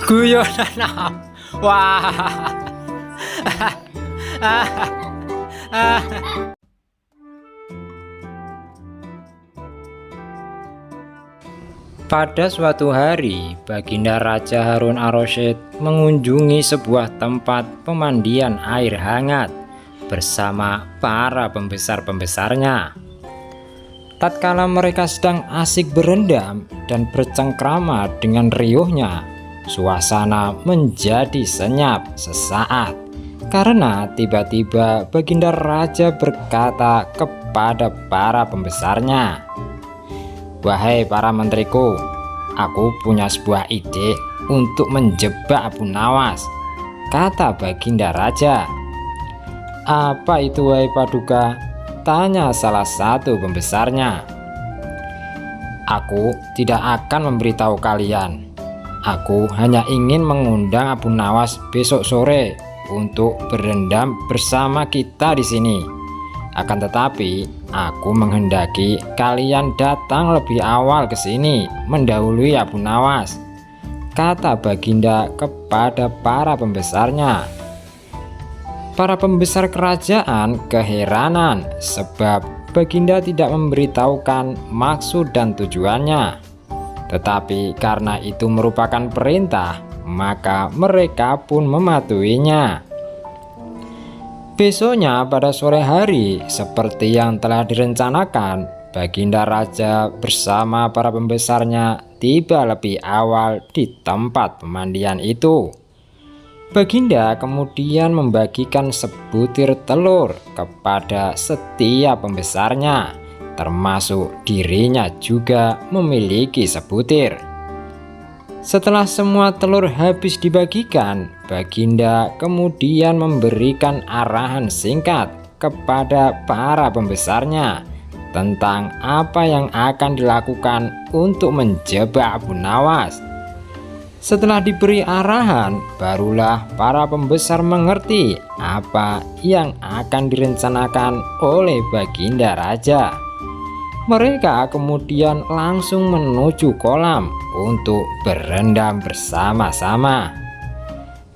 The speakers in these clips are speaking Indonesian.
Guyonan. Wah. Pada suatu hari, Baginda Raja Harun ar-Rasyid mengunjungi sebuah tempat pemandian air hangat bersama para pembesar-pembesarnya. Tatkala mereka sedang asik berendam dan bercengkrama dengan riuhnya, suasana menjadi senyap sesaat karena tiba-tiba Baginda Raja berkata kepada para pembesarnya, "Wahai para menteriku, aku punya sebuah ide untuk menjebak Abu Nawas," kata Baginda Raja. "Apa itu, wahai Paduka?" tanya salah satu pembesarnya. "Aku tidak akan memberitahu kalian. Aku hanya ingin mengundang Abu Nawas besok sore untuk berendam bersama kita di sini. Akan tetapi, aku menghendaki kalian datang lebih awal ke sini mendahului Abu Nawas," kata Baginda kepada para pembesarnya. Para pembesar kerajaan keheranan sebab Baginda tidak memberitahukan maksud dan tujuannya. Tetapi karena itu merupakan perintah, maka mereka pun mematuhinya. Besoknya pada sore hari, seperti yang telah direncanakan, Baginda Raja bersama para pembesarnya tiba lebih awal di tempat pemandian itu. Baginda kemudian membagikan sebutir telur kepada setiap pembesarnya, termasuk dirinya juga memiliki sebutir. Setelah semua telur habis dibagikan, Baginda kemudian memberikan arahan singkat kepada para pembesarnya tentang apa yang akan dilakukan untuk menjebak Abu Nawas. Setelah diberi arahan, barulah para pembesar mengerti apa yang akan direncanakan oleh Baginda Raja. Mereka kemudian langsung menuju kolam untuk berendam bersama-sama.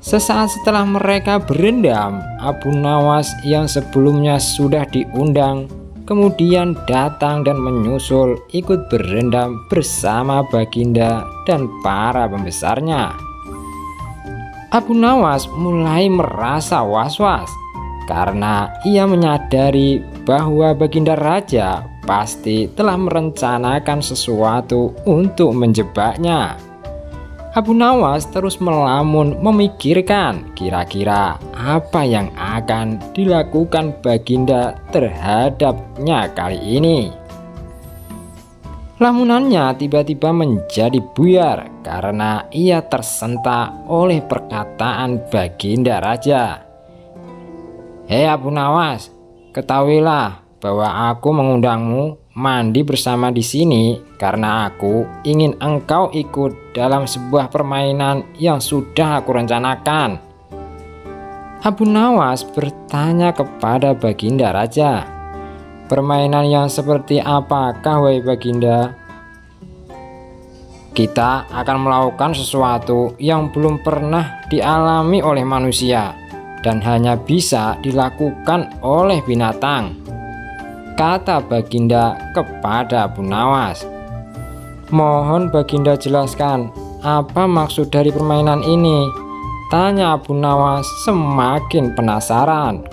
Sesaat setelah mereka berendam, Abu Nawas yang sebelumnya sudah diundang kemudian datang dan menyusul ikut berendam bersama Baginda dan para pembesarnya. Abu Nawas mulai merasa was-was karena ia menyadari bahwa Baginda Raja pasti telah merencanakan sesuatu untuk menjebaknya. Abu Nawas terus melamun memikirkan kira-kira apa yang akan dilakukan Baginda terhadapnya kali ini. Lamunannya tiba-tiba menjadi buyar karena ia tersentak oleh perkataan Baginda Raja. "Hei Abu Nawas, ketahuilah bahwa aku mengundangmu mandi bersama di sini karena aku ingin engkau ikut dalam sebuah permainan yang sudah aku rencanakan." Abu Nawas bertanya kepada Baginda Raja, "Permainan yang seperti apakah, wahai Baginda?" "Kita akan melakukan sesuatu yang belum pernah dialami oleh manusia dan hanya bisa dilakukan oleh binatang," kata Baginda kepada Abu Nawas. "Mohon Baginda jelaskan apa maksud dari permainan ini?" tanya Abu Nawas semakin penasaran.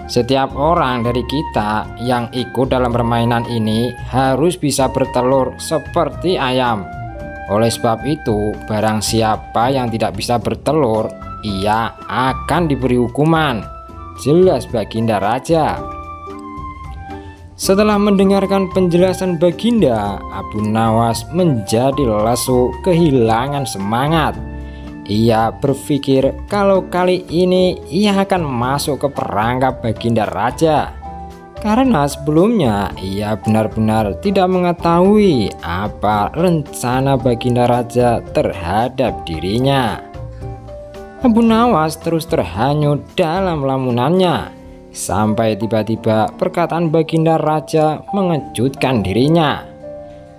"Setiap orang dari kita yang ikut dalam permainan ini harus bisa bertelur seperti ayam. Oleh sebab itu, barang siapa yang tidak bisa bertelur, ia akan diberi hukuman," jelas Baginda Raja. Setelah mendengarkan penjelasan Baginda, Abu Nawas menjadi lesu, kehilangan semangat. Ia berpikir kalau kali ini ia akan masuk ke perangkap Baginda Raja, karena sebelumnya ia benar-benar tidak mengetahui apa rencana Baginda Raja terhadap dirinya. Abu Nawas terus terhanyut dalam lamunannya sampai tiba-tiba perkataan Baginda Raja mengejutkan dirinya.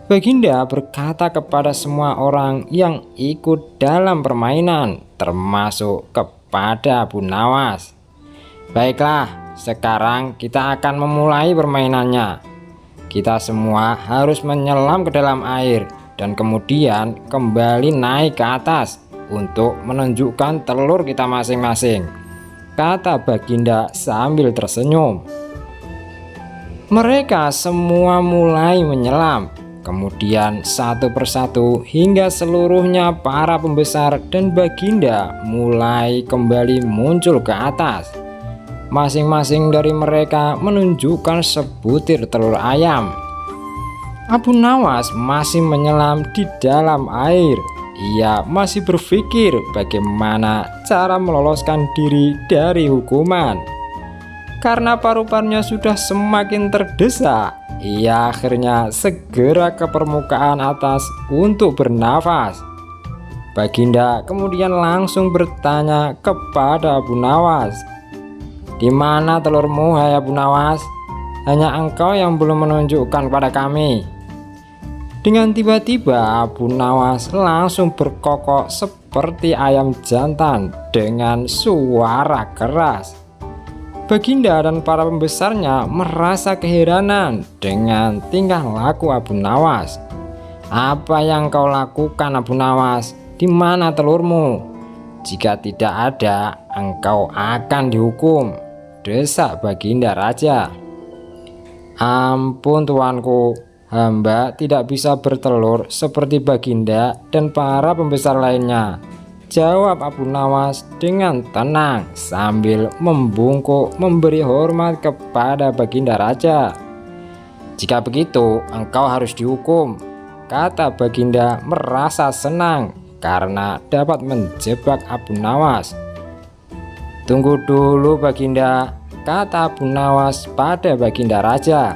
Baginda berkata kepada semua orang yang ikut dalam permainan, termasuk kepada Abu Nawas, "Baiklah, sekarang kita akan memulai permainannya. Kita semua harus menyelam ke dalam air dan kemudian kembali naik ke atas untuk menunjukkan telur kita masing-masing," kata Baginda sambil tersenyum. Mereka semua mulai menyelam. Kemudian satu persatu hingga seluruhnya para pembesar dan Baginda mulai kembali muncul ke atas. Masing-masing dari mereka menunjukkan sebutir telur ayam. Abu Nawas masih menyelam di dalam air. Ia masih berpikir bagaimana cara meloloskan diri dari hukuman. Karena paru-parunya sudah semakin terdesak, ia akhirnya segera ke permukaan atas untuk bernafas. Baginda kemudian langsung bertanya kepada Abu Nawas, "Di mana telurmu, hai Abu Nawas? Hanya engkau yang belum menunjukkan pada kami." Dengan tiba-tiba Abu Nawas langsung berkokok seperti ayam jantan dengan suara keras. Baginda dan para pembesarnya merasa keheranan dengan tingkah laku Abu Nawas. "Apa yang kau lakukan, Abu Nawas? Di mana telurmu? Jika tidak ada, engkau akan dihukum," desak Baginda Raja. "Ampun tuanku, hamba tidak bisa bertelur seperti Baginda dan para pembesar lainnya," jawab Abu Nawas dengan tenang sambil membungkuk memberi hormat kepada Baginda Raja. "Jika begitu, engkau harus dihukum," kata Baginda merasa senang karena dapat menjebak Abu Nawas. "Tunggu dulu Baginda," kata Abu Nawas pada Baginda Raja.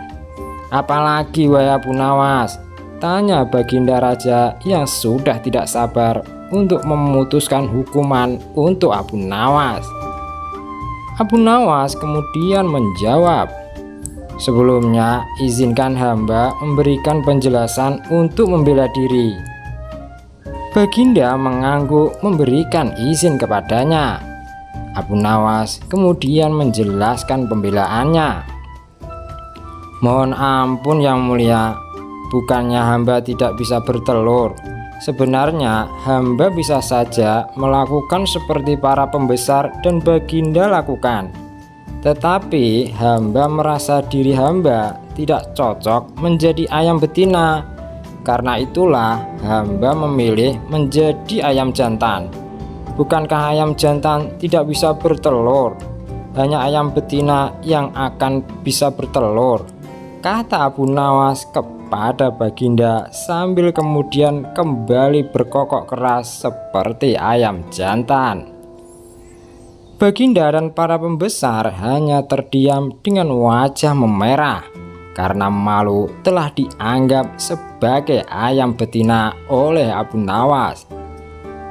"Apalagi wahai Abu Nawas?" tanya Baginda Raja yang sudah tidak sabar untuk memutuskan hukuman untuk Abu Nawas. Abu Nawas kemudian menjawab, "Sebelumnya izinkan hamba memberikan penjelasan untuk membela diri." Baginda mengangguk memberikan izin kepadanya. Abu Nawas kemudian menjelaskan pembelaannya. "Mohon ampun yang mulia, bukannya hamba tidak bisa bertelur. Sebenarnya hamba bisa saja melakukan seperti para pembesar dan Baginda lakukan. Tetapi hamba merasa diri hamba tidak cocok menjadi ayam betina. Karena itulah hamba memilih menjadi ayam jantan. Bukankah ayam jantan tidak bisa bertelur? Hanya ayam betina yang akan bisa bertelur," kata Abu Nawas kepada Baginda sambil kemudian kembali berkokok keras seperti ayam jantan. Baginda dan para pembesar hanya terdiam dengan wajah memerah karena malu telah dianggap sebagai ayam betina oleh Abu Nawas.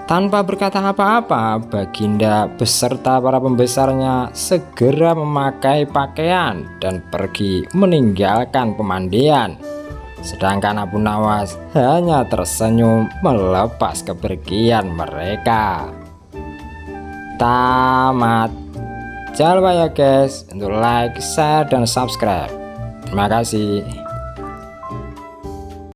Tanpa berkata apa-apa, Baginda beserta para pembesarnya segera memakai pakaian dan pergi meninggalkan pemandian. Sedangkan Abu Nawas hanya tersenyum melepas kepergian mereka. Tamat. Jangan lupa ya guys untuk like, share, dan subscribe. Terima kasih.